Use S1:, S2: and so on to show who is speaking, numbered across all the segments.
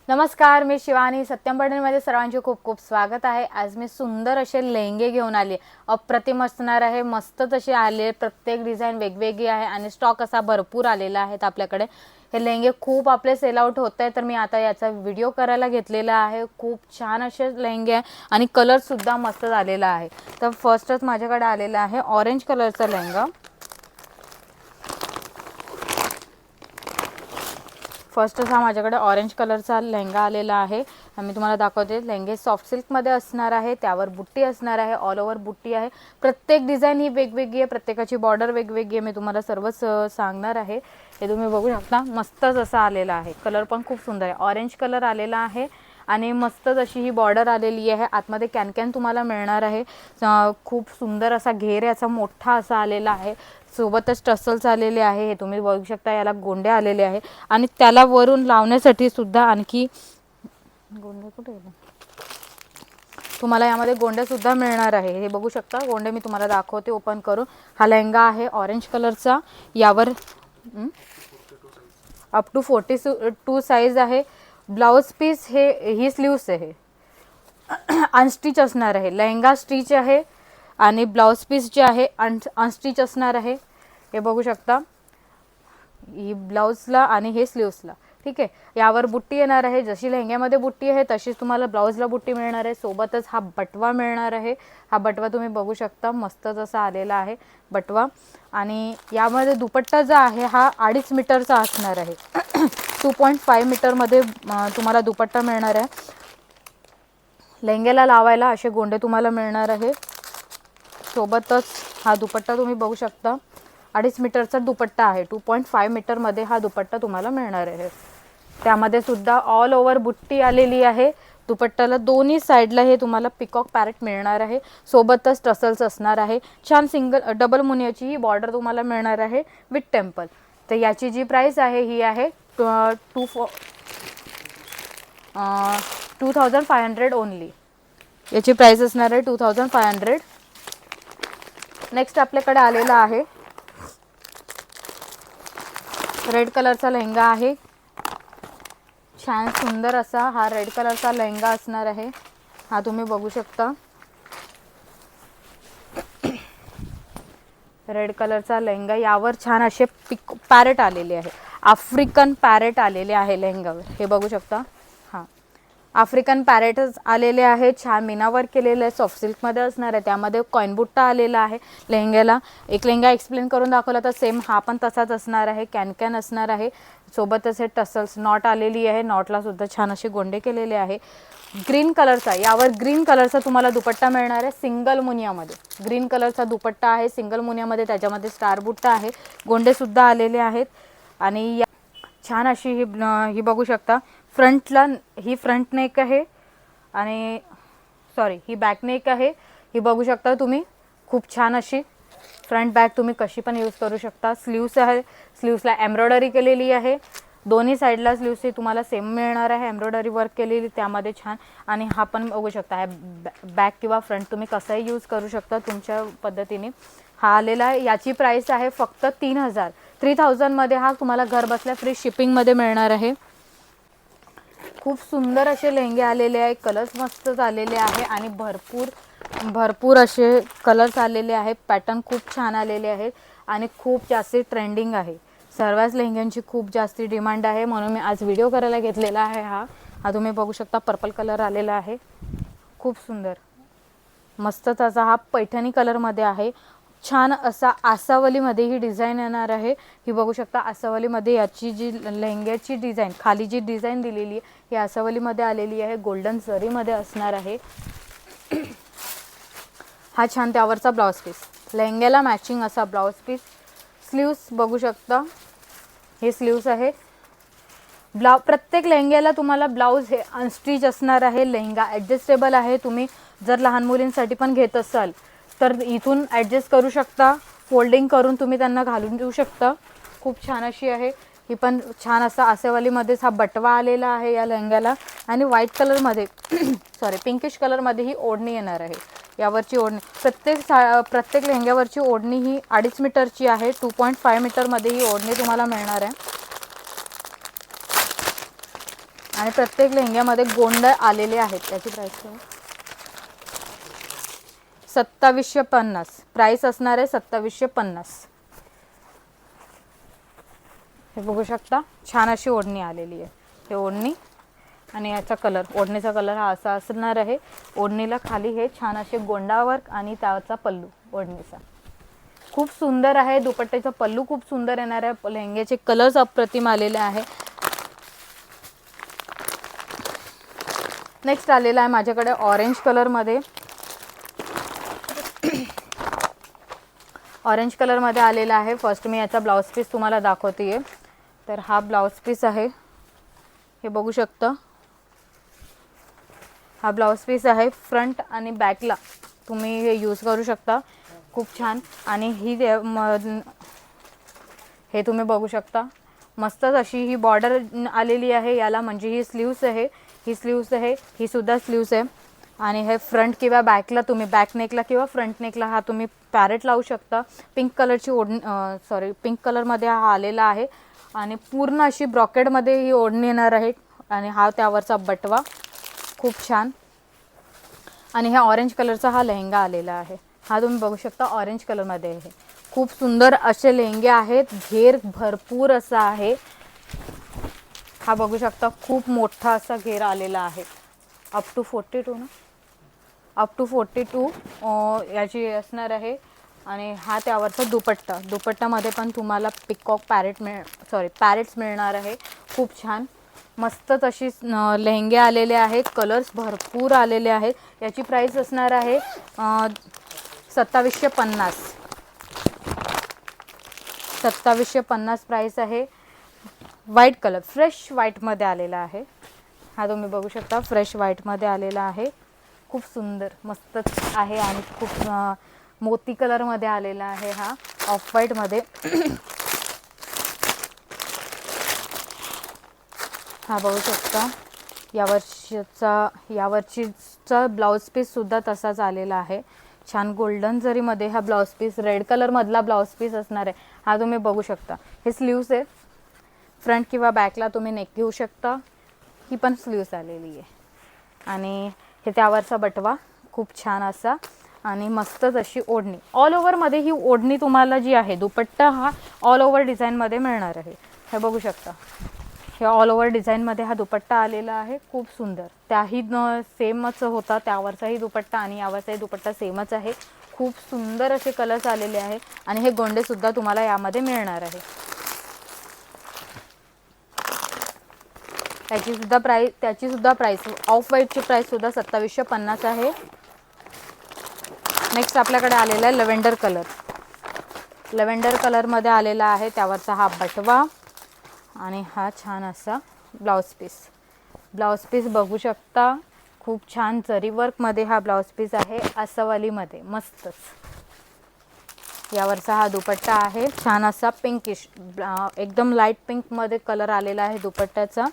S1: नमस्कार, मी शिवानी. सत्यम मध्ये सर्वांचे खूप खूप स्वागत आहे. आज मी सुंदर असे लेहंगे घेऊन आले. अप्रतिम असणार आहे, मस्त तसे आले. प्रत्येक डिझाईन वेगवेगळी आहे आणि स्टॉक असा भरपूर आलेला आहे आपल्याकडे. हे लेहंगे खूप आपले सेल आउट होत आहे, तर मी आता याचा व्हिडिओ करायला घेतलेला आहे. खूप छान असे लेहंगे आहे आणि कलर सुद्धा मस्त आलेला आहे. तर फर्स्टच माझ्याकडे आलेला आहे ऑरेंज कलरचा लेहंगा. फर्स्टच हा माझ्याकडे ऑरेंज कलरचा लेहंगा आलेला आहे. मी तुम्हाला दाखवते. लेहंगे सॉफ्ट सिल्कमध्ये असणार आहे, त्यावर बुट्टी असणार आहे, ऑल ओव्हर बुट्टी आहे. प्रत्येक डिझाईन ही वेगवेगळी आहे, प्रत्येकाची बॉर्डर वेगवेगळी आहे. मी तुम्हाला सर्वच सांगणार आहे. हे तुम्ही बघू शकता, मस्तच असा आलेला आहे. कलर पण खूप सुंदर आहे, ऑरेंज कलर आलेला आहे आणि मस्तच अशी ही बॉर्डर आलेली आहे. आतमध्ये कॅन तुम्हाला मिळणार आहे. खूप सुंदर असा घेर याचा मोठा असा आलेला आहे. सोबतच टसल्स आलेले आहे, हे तुम्ही बघू शकता. याला गोंडे आलेले आहे आणि त्याला वरून लावण्यासाठी सुद्धा आणखी गोंडे कुठे गेले, तुम्हाला यामध्ये गोंडे सुद्धा मिळणार आहे. हे बघू शकता गोंडे. मी तुम्हाला दाखवते ओपन करून. हा लेहंगा आहे ऑरेंज कलरचा. यावर अप टू 42 साईज आहे. ब्लाउज पीस ही स्लीव्स आहे, अनस्टिच असणार आहे. लेहंगा स्टिच आहे आणि ब्लाउज पीस जे आहे अनस्टिच असणार आहे. हे बघू शकता, ही ब्लाउजला आणि हे स्लीव्सला. ठीक आहे. यावर बुट्टी येणार आहे. जशी लेहंग्यामध्ये बुट्टी आहे तशीच तुम्हाला ब्लाउजला बुट्टी मिळणार आहे. सोबतच हा बटवा मिळणार आहे. हा बटवा तुम्ही बघू शकता, मस्त जसा आलेला आहे बटवा. आणि यामध्ये दुपट्टा जो आहे हा 2.5 मीटरचा असणार आहे. 2.5 मीटरमध्ये तुम्हाला दुपट्टा मिळणार आहे. लेहंग्याला लावायला असे गोंडे तुम्हाला मिळणार आहे. सोबतच हा दुपट्टा तुम्ही बघू शकता, 2.5 मीटरचा दुपट्टा आहे. 2.5 मीटरमध्ये हा दुपट्टा तुम्हाला मिळणार आहे. त्यामध्ये सुद्धा ऑल ओव्हर बुट्टी आलेली आहे. दुपट्ट्याला दोन्ही साईडला हे तुम्हाला पिकॉक पॅरेट मिळणार आहे. सोबतच टसल्स असणार आहे. छान डबल मुनियाची ही बॉर्डर तुम्हाला मिळणार आहे विथ टेम्पल. तर याची जी प्राइस आहे ही आहे 2500 ओनली. याची प्राइस असणार आहे 2500. नेक्स्ट आपल्याकडे आलेला आहे रेड कलरचा लेहंगा आहे. छान सुंदर असा हा रेड कलरचा लेहंगा असणार आहे. हा तुम्ही बघू शकता, रेड कलरचा लेहंगा. यावर छान असे पॅरेट आलेले आहे, आफ्रिकन पॅरेट आलेले आहे लेहंगावर. हे बघू शकता, हां आफ्रिकन पॅरेटच आलेले आहे. छान मीनावर केलेलं आहे, सॉफ्ट सिल्कमध्ये असणार आहे. त्यामध्ये कॉइन बुट्टा आलेला आहे लेहंग्याला. एक लेहंगा एक्सप्लेन करून दाखवला तर सेम हा पण तसाच असणार आहे. कॅन असणार आहे. सोबतच हे टसल्स नॉट आलेली आहे. नॉटला सुद्धा छान असे गोंडे केलेले आहे. ग्रीन कलरचा, यावर ग्रीन कलरचा तुम्हाला दुपट्टा मिळणार आहे सिंगल मुनियामध्ये. ग्रीन कलरचा दुपट्टा आहे सिंगल मुनियामध्ये. त्याच्यामध्ये स्टार बुट्टा आहे, गोंडे सुद्धा आलेले आहेत. आणि छान अशी ही बघू शकता. फ्रंटला ही फ्रंट नेक आहे आणि ही बॅक नेक आहे. ही बघू शकता तुम्ही. खूप छान अशी फ्रंट बॅक तुम्ही कशी पण यूज करू शकता. स्लीव्स आहे, स्लीव्सला एम्ब्रॉयडरी केलेली आहे. दोन्ही साईडला स्लीव्स तुम्हाला सेम मिळणार आहे, एम्ब्रॉयडरी वर्क केलेली त्यामध्ये छान. आणि हा पण बघू शकता, हा बॅक किंवा फ्रंट तुम्ही कसाही यूज करू शकता तुमच्या पद्धतीने. हा आलेला आहे. याची प्राइस आहे फक्त 3000 मध्ये. हा तुम्हाला घर बसल्या फ्री शिपिंगमध्ये मिळणार आहे. खूप सुंदर असे लेहंगे आलेले आहे. कलर्स मस्त आलेले आहे आणि भरपूर असे कलर्स आलेले आहेत. पॅटर्न खूप छान आलेले आहेत आणि खूप जास्त ट्रेंडिंग आहे. सर्वच लेहंग्यांची खूप जास्त डिमांड आहे, म्हणून मी आज व्हिडिओ करायला घेतलेला आहे. हा तुम्ही बघू शकता, पर्पल कलर आलेला आहे. खूप सुंदर मस्तच असा हा पैठणी कलरमध्ये आहे. छान असा आसावलीमध्ये ही डिझाईन येणार आहे. ही बघू शकता, आसावलीमध्ये याची जी लेहंग्याची डिझाईन, खाली जी डिझाईन दिलेली आहे ही आसावलीमध्ये आलेली आहे. गोल्डन जरीमध्ये असणार आहे. हा छान त्यावरचा ब्लाउज पीस, लेहंग्याला मॅचिंग असा ब्लाउज पीस. स्लीव्स बघू शकता, हे स्लीव्स आहे. प्रत्येक लेहंग्याला तुम्हाला ब्लाऊज हे अनस्टिच असणार आहे. लेहंगा ॲडजस्टेबल आहे. तुम्ही जर लहान मुलींसाठी पण घेत असाल तर इथून ॲडजस्ट करू शकता. फोल्डिंग करून तुम्ही त्यांना घालून देऊ शकता. खूप छान अशी आहे ही पण. छान असा आसेवालीमध्येच हा बटवा आलेला आहे या लेहंग्याला. आणि व्हाईट कलरमध्ये पिंकिश कलरमध्ये ही ओढणी येणार आहे. यावरची ओढणी प्रत्येक लेहंग्यावरची ओढणी ही 2.5 मीटरची आहे. 2.5 मीटरमध्ये ही ओढणी तुम्हाला मिळणार आहे. आणि प्रत्येक लेहंग्यामध्ये गोंड आलेले आहेत. त्याची प्राइस काय? 2750. प्राइस असणार आहे 2750. हे बघू शकता, छान अशी ओढणी आलेली आहे. हे ओढणी आणि याचा कलर, ओढणीचा कलर हा असा असणार आहे. ओढणीला खाली हे छान असे गोंडावर आणि त्याचा पल्लू ओढणीचा खूप सुंदर आहे. दुपट्ट्याचा पल्लू खूप सुंदर येणार आहे. लेहंग्याचे कलर्स अप्रतिम आलेले आहे. नेक्स्ट आलेला आहे माझ्याकडे ऑरेंज कलरमध्ये. ऑरेंज कलरमध्ये आलेला आहे. फर्स्ट मी याचा ब्लाउज पीस तुम्हाला दाखवते. तर हा ब्लाउज पीस आहे, हे बघू शकता. हा ब्लाउज पीस आहे. फ्रंट आणि बॅकला तुम्ही हे यूज करू शकता. खूप छान. आणि हे तुम्ही बघू शकता, मस्तच अशी ही बॉर्डर आलेली आहे याला, म्हणजे ही स्लीव्स आहे. ही स्लीव्स आहे, ही सुद्धा स्लीव्स आहे. आणि हे फ्रंट किंवा बॅकला तुम्ही बॅक नेकला किंवा फ्रंट नेकला हा तुम्ही पॅरेट लावू शकता. पिंक कलरची ओढणी, पिंक कलरमध्ये हा आलेला आहे. आणि पूर्ण अशी ब्रॉकेडमध्ये ही ओढणी येणार आहे. आणि हा त्यावरचा बटवा खूप छान. आणि ह्या ऑरेंज कलरचा हा लेहंगा आलेला आहे. हा तुम्ही बघू शकता ऑरेंज कलरमध्ये आहे. खूप सुंदर असे लेहंगे आहेत. घेर भरपूर असा आहे. हा बघू शकता, खूप मोठा असा घेर आलेला आहे. अप टू 42 ना, अप टू 42 याची असणार आहे. आणि हा त्यावरचा दुपट्टा, दुपट्ट्यामध्ये पण तुम्हाला पिकॉक पॅरेट्स मिळणार आहे. खूप छान मस्तच अशी लेहंगे आलेले आहेत. कलर्स भरपूर आलेले आहेत. याची प्राइस असणार आहे 2750. 2750 प्राइस आहे. व्हाईट कलर, फ्रेश व्हाईटमध्ये आलेला आहे. हा तुम्ही बघू शकता, फ्रेश व्हाईटमध्ये आलेला आहे. खूप सुंदर मस्तच आहे. आणि खूप मोती कलरमध्ये आलेला आहे. हा ऑफ व्हाईटमध्ये. हा बघू शकता, यावर्षीचा ब्लाऊज पीससुद्धा तसाच आलेला आहे. छान गोल्डन जरीमध्ये हा ब्लाऊज पीस, रेड कलरमधला ब्लाऊज पीस असणार आहे. हा तुम्ही बघू शकता. हे स्लीव्स आहे. फ्रंट किंवा बॅकला तुम्ही नेक घेऊ शकता. ही पण स्लीव्स आलेली आहे. आणि हे त्यावरचा बटवा खूप छान असा. आणि मस्तच अशी ओढणी, ऑल ओव्हरमध्ये ही ओढणी तुम्हाला जी आहे, दुपट्टा हा ऑल ओव्हर डिझाईनमध्ये मिळणार आहे. हे बघू शकता, हे ऑल ओव्हर डिझाईनमध्ये हा दुपट्टा आलेला आहे. खूप सुंदर. त्याही सेमच होता त्यावरचाही दुपट्टा आणि यावरचाही दुपट्टा सेमच आहे. खूप सुंदर असे कलर्स आलेले आहे. आणि हे गोंडेसुद्धा तुम्हाला यामध्ये मिळणार आहे. त्याची सुद्धा प्राइस ऑफ व्हाईटची प्राइससुद्धा 2750 आहे. नेक्स्ट आपल्याकडे आलेला आहे लव्हेंडर कलर. लव्हेंडर कलरमध्ये आलेला आहे. त्यावरचा हा बटवा आणि हा छान असा ब्लाऊज पीस. ब्लाऊज पीस बघू शकता, खूप छान जरी वर्कमध्ये हा ब्लाऊज पीस आहे. अस्वलीमध्ये मस्तच. यावरचा हा दुपट्टा आहे. छान असा पिंकिश, एकदम लाईट पिंकमध्ये कलर आलेला आहे दुपट्ट्याचा.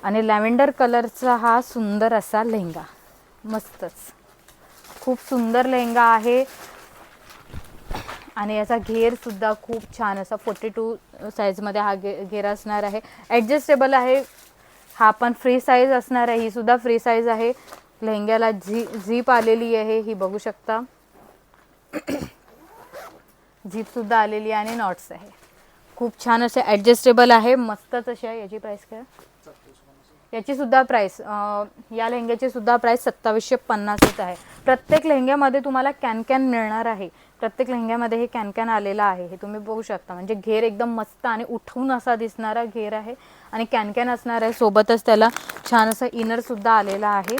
S1: आणि लॅव्हेंडर कलरचा हा सुंदर असा लेहंगा. मस्तच, खूप सुंदर लेहंगा आहे. आणि याचा घेरसुद्धा खूप छान असा 42 साईजमध्ये हा घेर असणार आहे. ॲडजस्टेबल आहे. हा पण फ्री साईज असणार आहे. ही सुद्धा फ्री साईज आहे. लेहंग्याला झीप आलेली आहे, ही बघू शकता. झीपसुद्धा आलेली आहे आणि नॉट्स आहे. खूप छान असे ॲडजस्टेबल आहे. मस्तच अशी आहे. याची प्राईस काय? याची सुद्धा प्राईस, या लेहंग्याची सुद्धा प्राईस 2750च आहे. प्रत्येक लेहंग्यामध्ये तुम्हाला कॅन मिळणार आहे. प्रत्येक लेहंग्यामध्ये हे कॅन आलेला आहे. हे तुम्ही बघू शकता. म्हणजे घेर एकदम मस्त आणि उठून असा दिसणारा घेर आहे. आणि कॅन असणार आहे. सोबतच त्याला छान असं इनरसुद्धा आलेला आहे.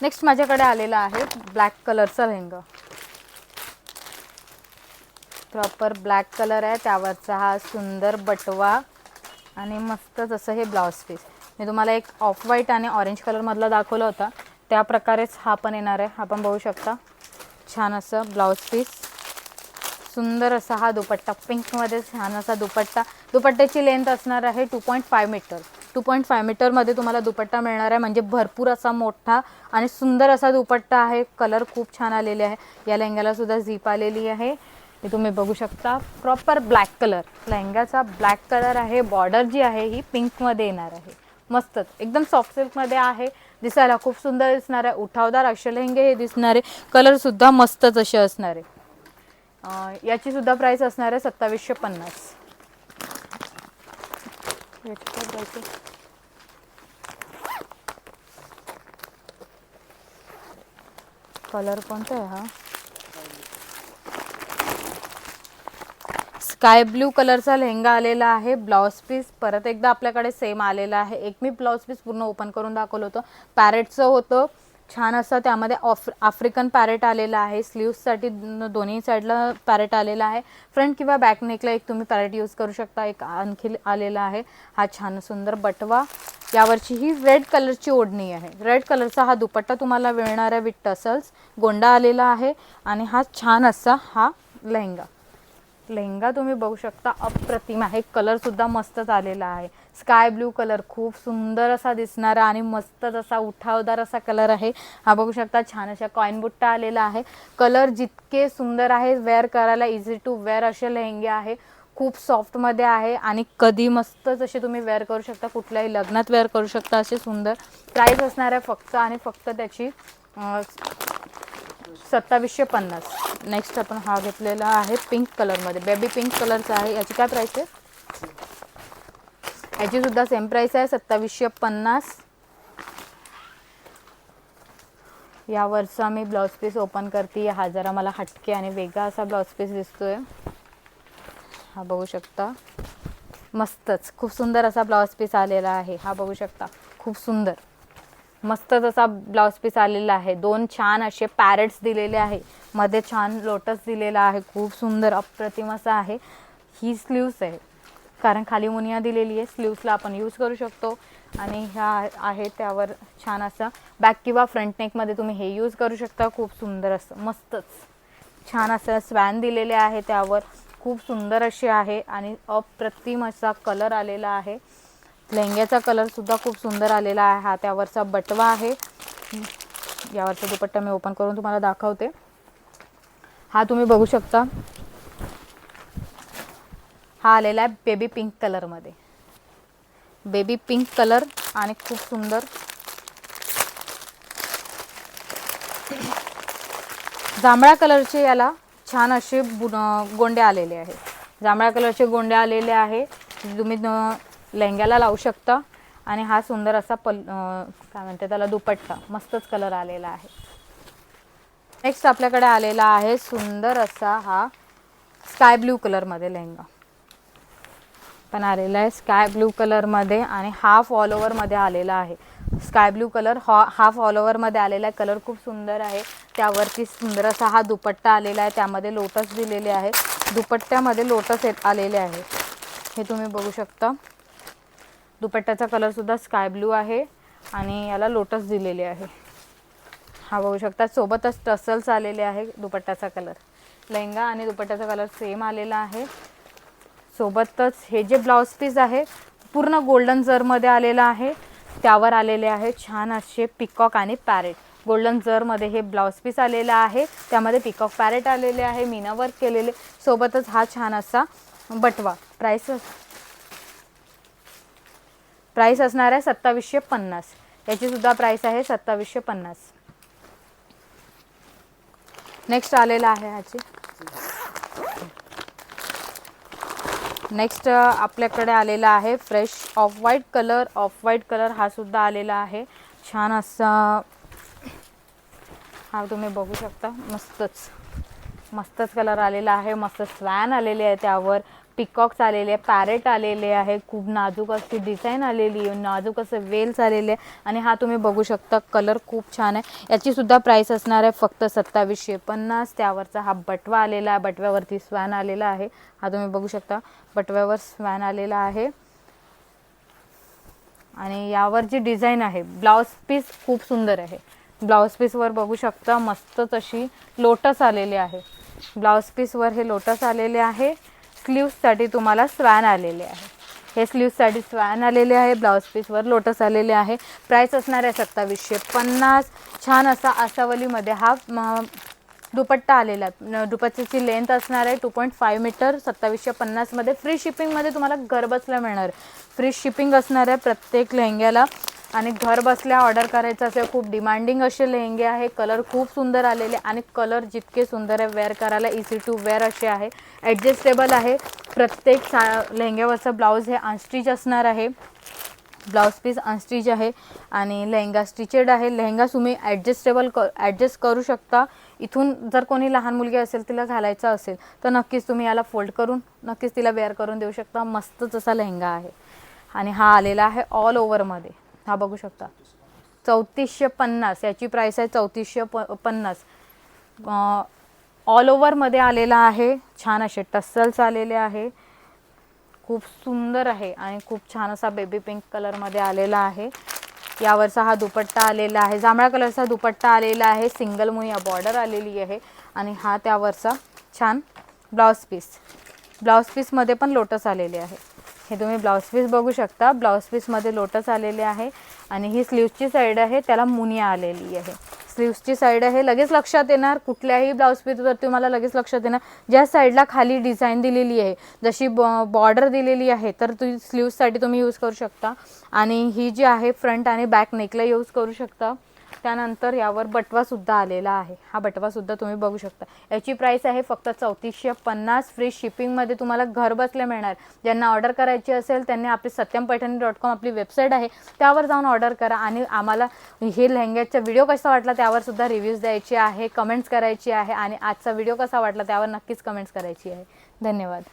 S1: नेक्स्ट माझ्याकडे आलेला आहे ब्लॅक कलरचा लेहंगा. प्रॉपर ब्लॅक कलर आहे. त्यावरचा हा सुंदर बटवा आणि मस्तच असं हे ब्लाऊज पीस. मी तुम्हाला एक ऑफ व्हाईट आणि ऑरेंज कलरमधला दाखवला होता, त्या प्रकारेच हा पण येणार आहे. हा पण बघू शकता. छान असं ब्लाऊज पीस, सुंदर असा हा दुपट्टा, पिंकमध्ये छान असा दुपट्टा. दुपट्ट्याची लेंथ असणार आहे 2.5 मीटर. 2.5 मीटरमध्ये तुम्हाला दुपट्टा मिळणार आहे. म्हणजे भरपूर असा मोठा आणि सुंदर असा दुपट्टा आहे. कलर खूप छान आलेले आहे. या लेहंग्याला सुद्धा झीप आलेली आहे. हे तुम्ही बघू शकता प्रॉपर ब्लॅक कलर, लेहंगाचा ब्लॅक कलर आहे. बॉर्डर जी आहे ही पिंकमध्ये येणार आहे. मस्तच एकदम सॉफ्ट सिल्कमध्ये आहे. दिसायला खूप सुंदर दिसणार आहे. उठावदार असे लेहंगे हे दिसणारे. कलरसुद्धा मस्तच असे असणार आहे. याची सुद्धा प्राईस असणार आहे 2750. कलर कोणता आहे हा? स्काय ब्लू कलरचा लेहंगा आलेला आहे. ब्लाउज पीस परत एकदा आपल्याकडे सेम आलेला आहे. एक मी ब्लाउज पीस पूर्ण ओपन करून दाखवलं होतं. पॅरेटचं होतं छान असं. त्यामध्ये आफ्रिकन पॅरेट आलेला आहे. स्लीव्ससाठी दोन्ही साईडला पॅरेट आलेला आहे. फ्रंट किंवा बॅक नेकला एक तुम्ही पॅरेट यूज करू शकता. एक आणखी आलेला आहे. हा छान सुंदर बटवा. यावरची ही रेड कलरची ओढणी आहे. रेड कलरचा हा दुपट्टा तुम्हाला मिळणार आहे विथ टसल्स. गोंडा आलेला आहे आणि हा छान असा हा लेहंगा. लेहंगा तुम्ही बघू शकता अप्रतिम आहे. कलरसुद्धा मस्तच आलेला आहे. स्काय ब्लू कलर खूप सुंदर असा दिसणारा आणि मस्तच असा उठावदार असा कलर आहे. हा बघू शकता छान अशा कॉइन बुट्टा आलेला आहे. कलर जितके सुंदर आहे, वेअर करायला इझी टू वेअर असे लेहंगे आहे. खूप सॉफ्टमध्ये आहे आणि कधी मस्तच असे तुम्ही वेअर करू शकता. कुठल्याही लग्नात वेअर करू शकता असे सुंदर. प्राईस असणार आहे फक्त आणि फक्त त्याची 2750. नेक्स्ट आपण हा घेतलेला आहे पिंक कलरमध्ये. बेबी पिंक कलरचा आहे. याची काय प्राईस आहे? याची सुद्धा सेम प्राईस आहे 2750. यावरचा मी ब्लाउज पीस ओपन करते. हा जरा मला हटके आणि वेगळा असा ब्लाउज पीस दिसतोय. हा बघू शकता मस्तच खूप सुंदर असा ब्लाउज पीस आलेला आहे. हा बघू शकता खूप सुंदर मस्तच असा ब्लाउज पीस आलेला आहे. दोन छान असे पॅरेट्स दिलेले आहे. मध्ये छान लोटस दिलेला आहे. खूप सुंदर अप्रतिम असा आहे. ही स्लीव्स आहे कारण खाली मुनिया दिलेली आहे. स्लीव्सला आपण यूज करू शकतो. आणि ह्या आहे त्यावर छान असा बॅक किंवा फ्रंट नेकमध्ये तुम्ही हे यूज करू शकता. खूप सुंदर असं मस्तच छान असं स्वॅन दिलेले आहे. त्यावर खूप सुंदर असे आहे आणि अप्रतिम असा कलर आलेला आहे. लेहंग्याचा कलरसुद्धा खूप सुंदर आलेला आहे. हा त्यावरचा बटवा आहे. यावरचा दुपट्टा मी ओपन करून तुम्हाला दाखवते. हा तुम्ही बघू शकता हा आलेला आहे बेबी पिंक कलरमध्ये. बेबी पिंक कलर आणि खूप सुंदर जांभळ्या कलरचे याला छान असे गोंडे आलेले आहे. जांभळ्या कलरचे गोंडे आलेले आहे. तुम्ही लेहंग्याला लावू शकता. आणि हा सुंदर असा काय म्हणते त्याला दुपट्टा मस्तच कलर आलेला आहे. नेक्स्ट आपल्याकडे आलेला आहे सुंदर असा हा स्काय ब्लू कलरमध्ये लेहंगा पण आलेला आहे. स्काय ब्लू कलरमध्ये आणि हाफ ऑल ओव्हरमध्ये आलेला आहे. Sky blue colour half all ओव्हरमध्ये आलेला आहे. कलर खूप सुंदर आहे. त्यावरती सुंदर असा हा दुपट्टा आलेला आहे. त्यामध्ये लोटस दिलेले आहे. दुपट्ट्यामध्ये लोटस आलेले आहे. हे तुम्ही बघू शकता. दुपट्ट्याचा कलरसुद्धा स्काय ब्लू आहे आणि याला लोटस दिलेले आहे. हा बघू शकता. सोबतच टसल्स आलेले आहे. दुपट्ट्याचा कलर लेहंगा आणि दुपट्ट्याचा कलर सेम आलेला आहे. सोबतच हे जे ब्लाउज पीस आहे पूर्ण गोल्डन जरमध्ये आलेला आहे. त्यावर आलेले आहे छान असे पिकॉक आणि पॅरेट. गोल्डन जरमध्ये हे ब्लाउज पीस आलेला आहे. त्यामध्ये पिकॉक पॅरेट आलेले आहे मीना वर्क केलेले. सोबतच हा छान असा बटवा. प्राईस असणार आहे 2750. याची सुद्धा प्राईस आहे 2750. नेक्स्ट आलेला आहे ह्याची नेक्स्ट आपल्याकडे आलेला आहे fresh off white colour. Off white colour हा सुद्धा आलेला आहे छान असा. हा तुम्ही बघू शकता मस्तच कलर आलेला आहे. मस्त स्वॅन आलेले आहे. त्यावर पिकॉक्स आलेले आहे. पॅरेट आलेले आहे. खूप नाजूक अशी डिझाईन आलेली आहे. नाजूक असं वेल्स आलेले आहे. आणि हा तुम्ही बघू शकता कलर खूप छान आहे. याची सुद्धा प्राईस असणार आहे फक्त 2750. त्यावरचा हा बटवा आलेला आहे. बटव्यावरती स्वॅन आलेला आहे. हा तुम्ही बघू शकता बटव्यावर स्वॅन आलेला आहे. आणि यावर जी डिझाईन आहे ब्लाउज पीस खूप सुंदर आहे. ब्लाउज पीसवर बघू शकता मस्तच अशी लोटस आलेले आहे. ब्लाउज पीसवर हे लोटस आलेले आहे. स्लीव्ससाठी तुम्हाला स्वॅन आलेले आहे. हे स्लीव्ससाठी स्वॅन आलेले आहे. ब्लाउज पीसवर लोटस आलेले आहे. प्राईस असणार आहे 2750. छान असा आसावलीमध्ये हा दुपट्टा आलेला आहे. दुपट्ट्याची लेंथ असणार आहे 2.5 मीटर 2750 मध्ये. फ्री शिपिंगमध्ये तुम्हाला घर बसल्या मिळणार. फ्री शिपिंग असणार आहे प्रत्येक लेहंग्याला. आणि घर बसल्या ऑर्डर करायचं असेल, खूप डिमांडिंग असे लेहंगे आहे. कलर खूप सुंदर आलेले आणि कलर जितके सुंदर आहे वेअर करायला इझी टू वेअर असे आहे. ॲडजस्टेबल आहे. प्रत्येक लेहंग्यावरचं ब्लाऊज हे अनस्टिच असणार आहे. ब्लाऊज पीस अनस्टिच आहे आणि लेहंगा स्टिचेड आहे. लेहंगा तुम्ही ॲडजस्ट करू शकता. इथून जर कोणी लहान मुलगी असेल तिला घालायचं असेल तर नक्कीच तुम्ही याला फोल्ड करून नक्कीच तिला वेअर करून देऊ शकता. मस्तच असा लेहंगा आहे. आणि हा आलेला आहे ऑल ओव्हरमध्ये. हा बघू शकता 3450 याची प्राइस आहे. 3450 ऑल ओव्हरमध्ये आलेला आहे. छान असे टस्सल्स आलेले आहे. खूप सुंदर आहे आणि खूप छान असा बेबी पिंक कलरमध्ये आलेला आहे. यावरचा हा दुपट्टा आलेला आहे. जांभळा कलरचा दुपट्टा आलेला आहे. सिंगल मुनिया बॉर्डर आलेली आहे आणि हा त्यावरचा छान ब्लाऊज पीस. ब्लाऊज पीसमध्ये पण लोटस आलेले आहे. हे तुम्ही ब्लाऊज पीस बघू शकता. ब्लाऊज पीसमध्ये लोटस आलेले आहे आणि ही स्लीव्सची साईड आहे त्याला मुनिया आलेली आहे. स्लीव्सची साईड आहे. लगेच लक्षात येणार कुठल्याही ब्लाऊज पीसवर तुम्हाला लगेच लक्षात येणार ज्या साईडला खाली डिझाईन दिलेली आहे जशी बॉर्डर दिलेली आहे तर ती स्लीव्ससाठी तुम्ही यूज करू शकता. आणि ही जी आहे फ्रंट आणि बॅक नेकला यूज करू शकता. त्यानंतर यावर बटवासुद्धा आलेला आहे. हा बटवासुद्धा तुम्ही बघू शकता. याची प्राइस आहे फक्त 3450. फ्री शिपिंगमध्ये तुम्हाला घर बसल्या मिळणार. ज्यांना ऑर्डर करायची असेल त्यांनी आपली satyampaithani.com आपली वेबसाईट आहे त्यावर जाऊन ऑर्डर करा. आणि आम्हाला हे लेहंग्याचा व्हिडिओ कसा वाटला त्यावर सुद्धा रिव्ह्यूज द्यायचे आहे, कमेंट्स करायची आहे. आणि आजचा व्हिडिओ कसा वाटला त्यावर नक्कीच कमेंट्स करायची आहे. धन्यवाद.